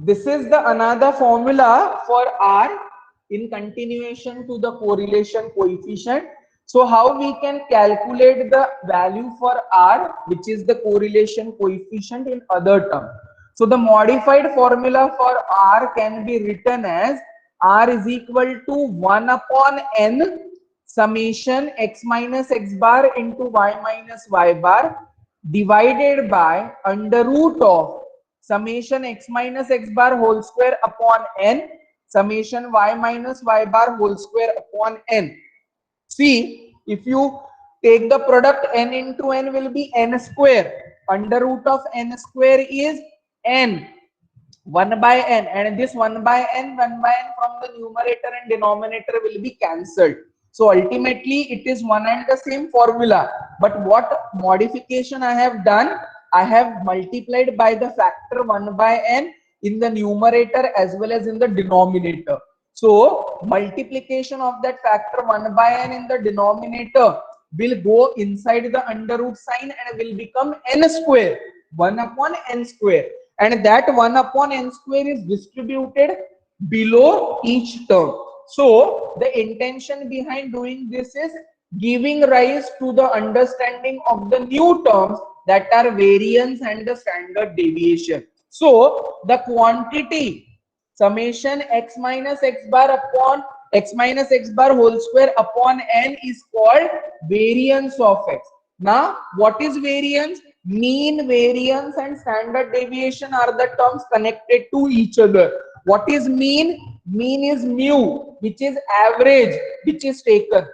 This is the another formula for R in continuation to the correlation coefficient. So how we can calculate the value for R, which is the correlation coefficient in other term. So the modified formula for R can be written as R is equal to 1 upon n summation x minus x bar into y minus y bar divided by under root of summation x minus x bar whole square upon n summation y minus y bar whole square upon n. See, if you take the product n into n will be n square. Under root of n square is n, 1 by n, and this 1 by n from the numerator and denominator will be cancelled. So ultimately it is one and the same formula, but what modification I have done, I have multiplied by the factor 1 by n in the numerator as well as in the denominator. So multiplication of that factor 1 by n in the denominator will go inside the under root sign and will become n square, 1 upon n square, and that 1 upon n square is distributed below each term. So the intention behind doing this is giving rise to the understanding of the new terms, that are variance and the standard deviation. So the quantity summation x minus x bar upon x minus x bar whole square upon n is called variance of x. Now what is variance? Mean, variance and standard deviation are the terms connected to each other. What is mean? Mean is mu, which is average, which is taken,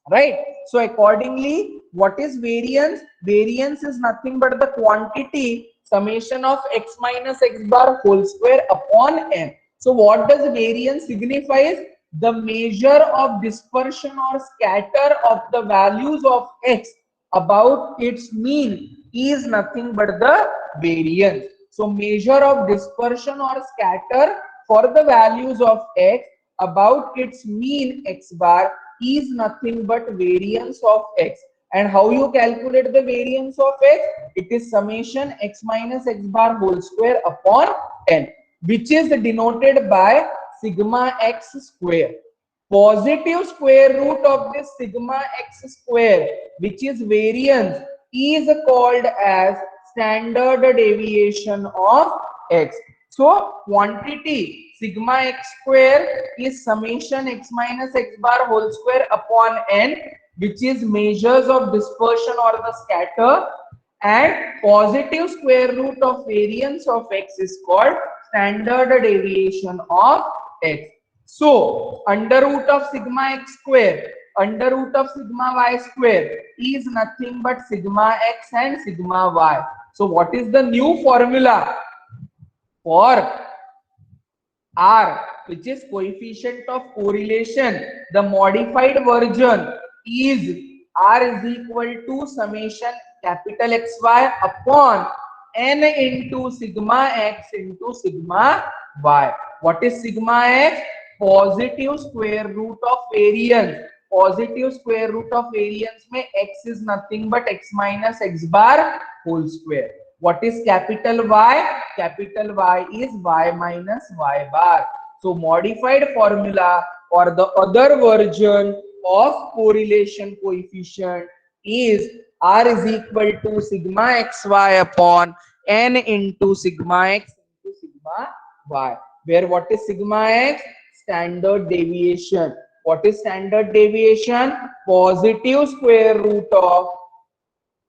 right? So accordingly, what is variance? Variance is nothing but the quantity summation of x minus x bar whole square upon n. So what does variance signify? The measure of dispersion or scatter of the values of x about its mean is nothing but the variance. So measure of dispersion or scatter for the values of x about its mean x bar is nothing but variance of x. And how you calculate the variance of x? It is summation x minus x bar whole square upon n, which is denoted by sigma x square. Positive square root of this sigma x square, which is variance, is called as standard deviation of x. So quantity sigma x square is summation x minus x bar whole square upon n, which is measures of dispersion or the scatter, and positive square root of variance of x is called standard deviation of x. So under root of sigma x square, under root of sigma y square is nothing but sigma x and sigma y. So what is the new formula for R, which is coefficient of correlation? The modified version is R is equal to summation capital XY upon n into sigma x into sigma y. What is sigma x? Positive square root of variance. Positive square root of variance में x is nothing but x minus x bar whole square. What is capital Y? Capital Y is y minus y bar. So modified formula or the other version of correlation coefficient is R is equal to sigma xy upon n into sigma x into sigma y, where what is sigma x? Standard deviation. What is standard deviation? Positive square root of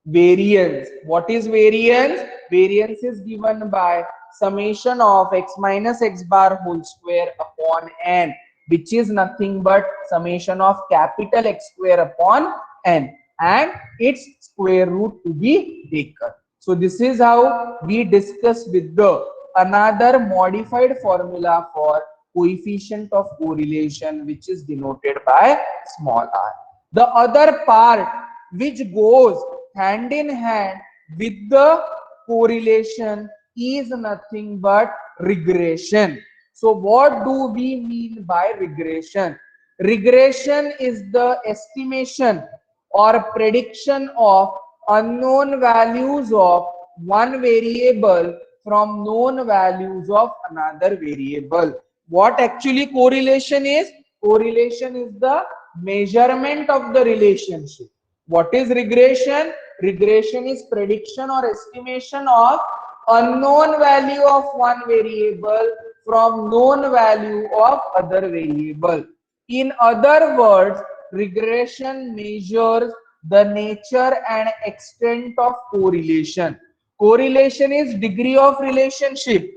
variance. What is variance? Variance is given by summation of x minus x bar whole square upon n, which is nothing but summation of capital X square upon n, and its square root to be taken. So this is how we discuss with the another modified formula for coefficient of correlation, which is denoted by small r. The other part which goes hand in hand with the correlation is nothing but regression. So what do we mean by regression? Regression is the estimation or prediction of unknown values of one variable from known values of another variable. What actually correlation is? Correlation is the measurement of the relationship. What is regression? Regression is prediction or estimation of unknown value of one variable from known value of other variable. In other words, regression measures the nature and extent of correlation. Correlation is degree of relationship.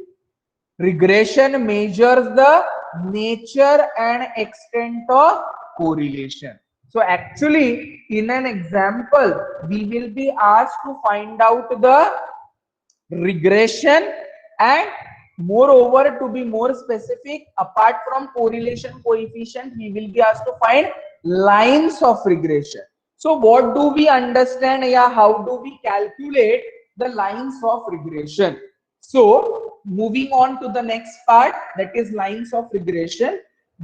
Regression measures the nature and extent of correlation. So actually, in an example, we will be asked to find out the regression, and moreover, to be more specific, apart from correlation coefficient, we will be asked to find lines of regression. So what do we understand? Yeah, how do we calculate the lines of regression? So moving on to the next part, that is lines of regression.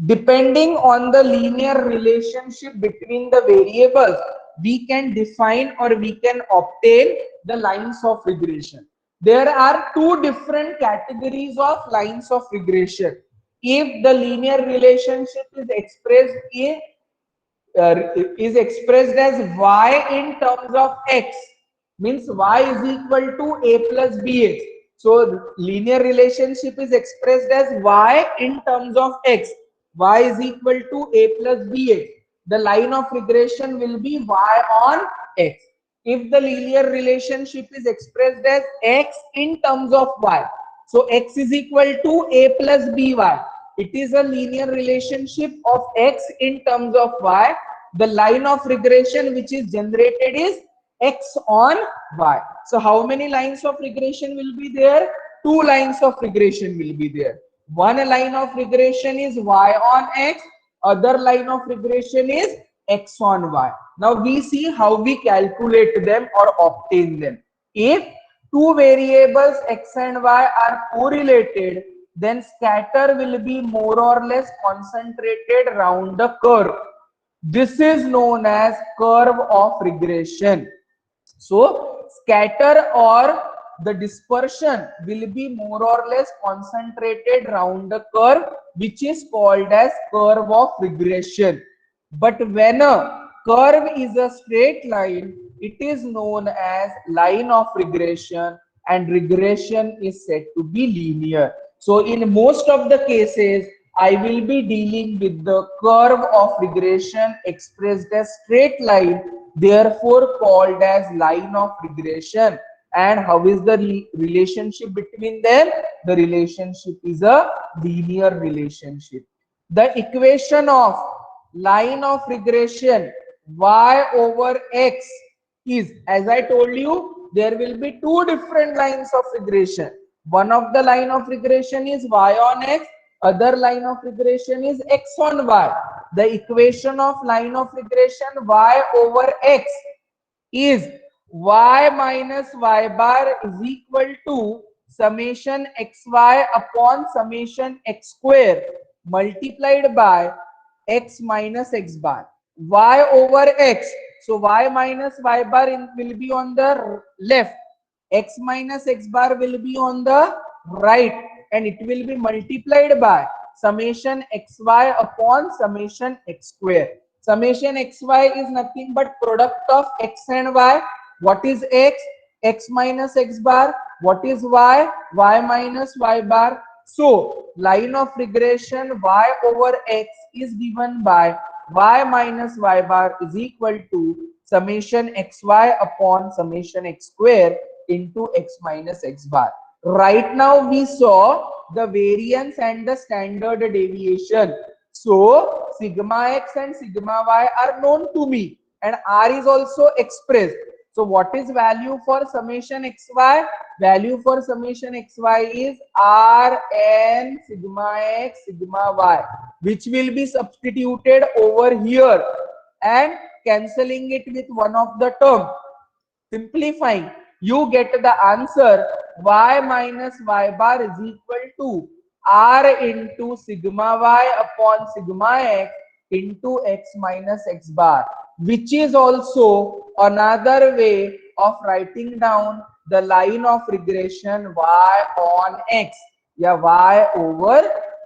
Depending on the linear relationship between the variables, we can define or we can obtain the lines of regression. There are two different categories of lines of regression. If the linear relationship is expressed as y in terms of x, means y is equal to a plus bx. So linear relationship is expressed as y in terms of x. Y is equal to a plus bx. The line of regression will be y on x. If the linear relationship is expressed as x in terms of y, so x is equal to a plus by. It is a linear relationship of x in terms of y. The line of regression which is generated is x on y. So how many lines of regression will be there? Two lines of regression will be there. One line of regression is y on x, other line of regression is x on y. Now we see how we calculate them or obtain them. If two variables x and y are correlated, then scatter will be more or less concentrated around the curve. This is known as curve of regression. So scatter or the dispersion will be more or less concentrated around the curve, which is called as curve of regression. But when a curve is a straight line, it is known as line of regression, and regression is said to be linear. So in most of the cases, I will be dealing with the curve of regression expressed as straight line, therefore called as line of regression. And how is the relationship between them? The relationship is a linear relationship. The equation of line of regression y over x is, as I told you, there will be two different lines of regression. One of the line of regression is y on x, other line of regression is x on y. The equation of line of regression y over x is y minus y bar is equal to summation xy upon summation x square multiplied by x minus x bar. Y over x, so y minus y bar will be on the left, x minus x bar will be on the right, and it will be multiplied by summation xy upon summation x square. Summation xy is nothing but product of x and y. What is x? X minus x bar. What is y? Y minus y bar. So line of regression y over x is given by y minus y bar is equal to summation xy upon summation x square into x minus x bar. Right now we saw the variance and the standard deviation. So sigma x and sigma y are known to me, and r is also expressed. So what is value for summation xy? Value for summation xy is r n sigma x sigma y, which will be substituted over here and cancelling it with one of the term. Simplifying, you get the answer y minus y bar is equal to r into sigma y upon sigma x into x minus x bar, which is also another way of writing down the line of regression y on x, yeah, y over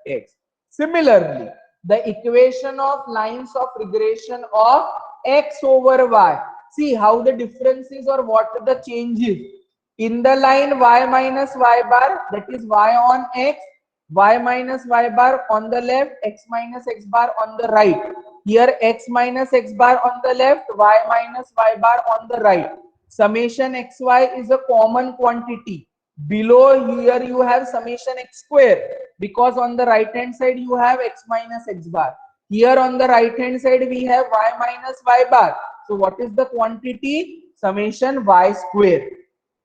x. Similarly, the equation of lines of regression of x over y. See how the difference is or what the change is. In the line y minus y bar, that is y on x, y minus y bar on the left, x minus x bar on the right. Here x minus x bar on the left, y minus y bar on the right. Summation xy is a common quantity. Below here you have summation x square, because on the right hand side you have x minus x bar. Here on the right hand side we have y minus y bar. So what is the quantity? Summation y square.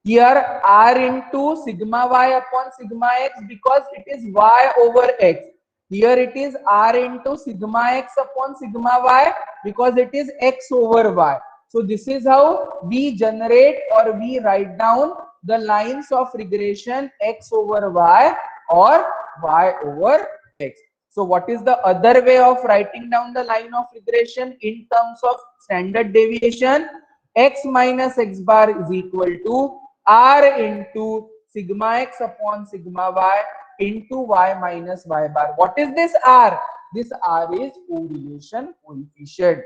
Here r into sigma y upon sigma x, because it is y over x. Here it is r into sigma x upon sigma y, because it is x over y. So this is how we generate or we write down the lines of regression x over y or y over x. So what is the other way of writing down the line of regression in terms of standard deviation? X minus x bar is equal to r into sigma x upon sigma y into y minus y bar. What is this r? This r is correlation coefficient,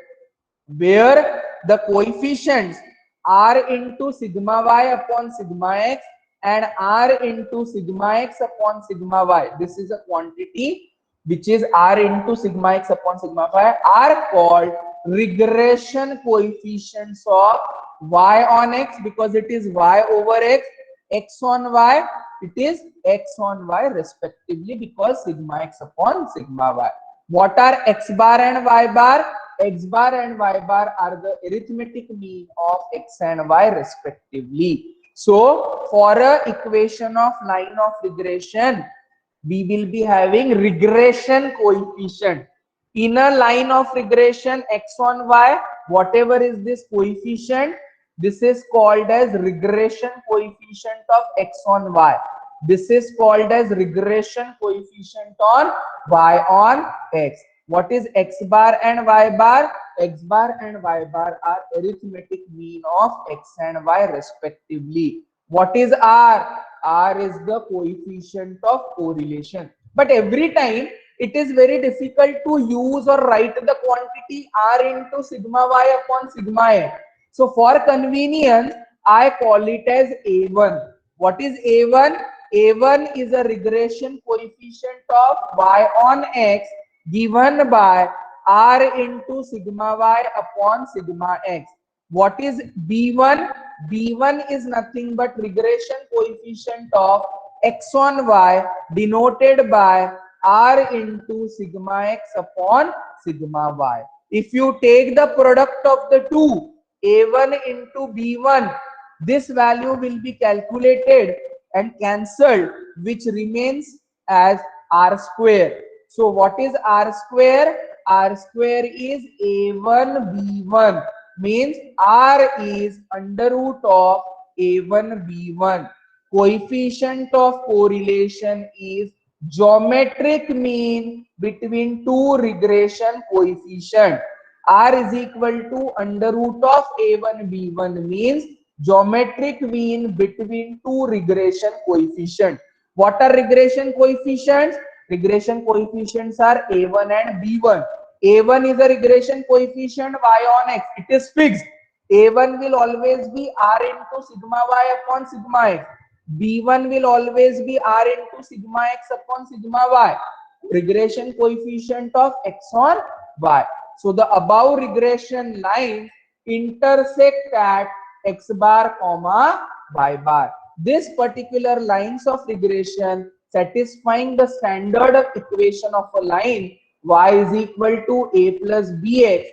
where the coefficients r into sigma y upon sigma x and r into sigma x upon sigma y, this is a quantity which is r into sigma x upon sigma y, are called regression coefficients of y on x, because it is y over x, x on y, it is x on y respectively, because sigma x upon sigma y. What are x bar and y bar? X bar and y bar are the arithmetic mean of x and y respectively. So for a equation of line of regression, we will be having regression coefficient. In a line of regression x on y, whatever is this coefficient, this is called as regression coefficient of x on y. This is called as regression coefficient on y on x. What is x bar and y bar? X bar and y bar are arithmetic mean of x and y respectively. What is r? R is the coefficient of correlation. But every time it is very difficult to use or write the quantity r into sigma y upon sigma x. So for convenience, I call it as A1. What is A1? A1 is a regression coefficient of y on x given by r into sigma y upon sigma x. What is B1? B1 is nothing but regression coefficient of x on y denoted by r into sigma x upon sigma y. If you take the product of the two, A1 into B1, this value will be calculated and cancelled, which remains as r square. So what is r square? R square is A1 B1, means r is under root of A1 B1. Coefficient of correlation is geometric mean between two regression coefficient. R is equal to under root of A1 B1, means geometric mean between two regression coefficient. What are regression coefficients? Regression coefficients are A1 and B1. A1 is a regression coefficient y on x. It is fixed. A1 will always be r into sigma y upon sigma x. B1 will always be r into sigma x upon sigma y. Regression coefficient of x on y. So the above regression lines intersect at x bar comma y bar. This particular lines of regression satisfying the standard equation of a line y is equal to a plus bx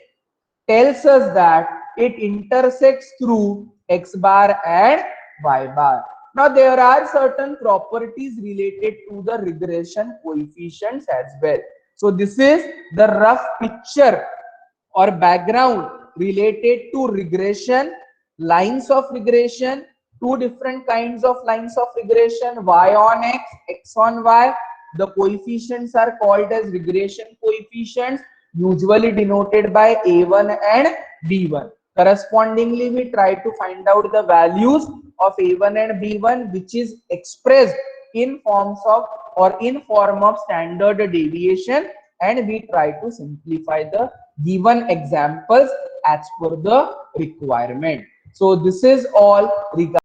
tells us that it intersects through x bar and y bar. Now there are certain properties related to the regression coefficients as well. So this is the rough picture or background related to regression, lines of regression, two different kinds of lines of regression, y on x, x on y. The coefficients are called as regression coefficients, usually denoted by A1 and B1. Correspondingly, we try to find out the values of A1 and B1, which is expressed in forms of or in form of standard deviation, and we try to simplify the given examples as per the requirement. So this is all regarding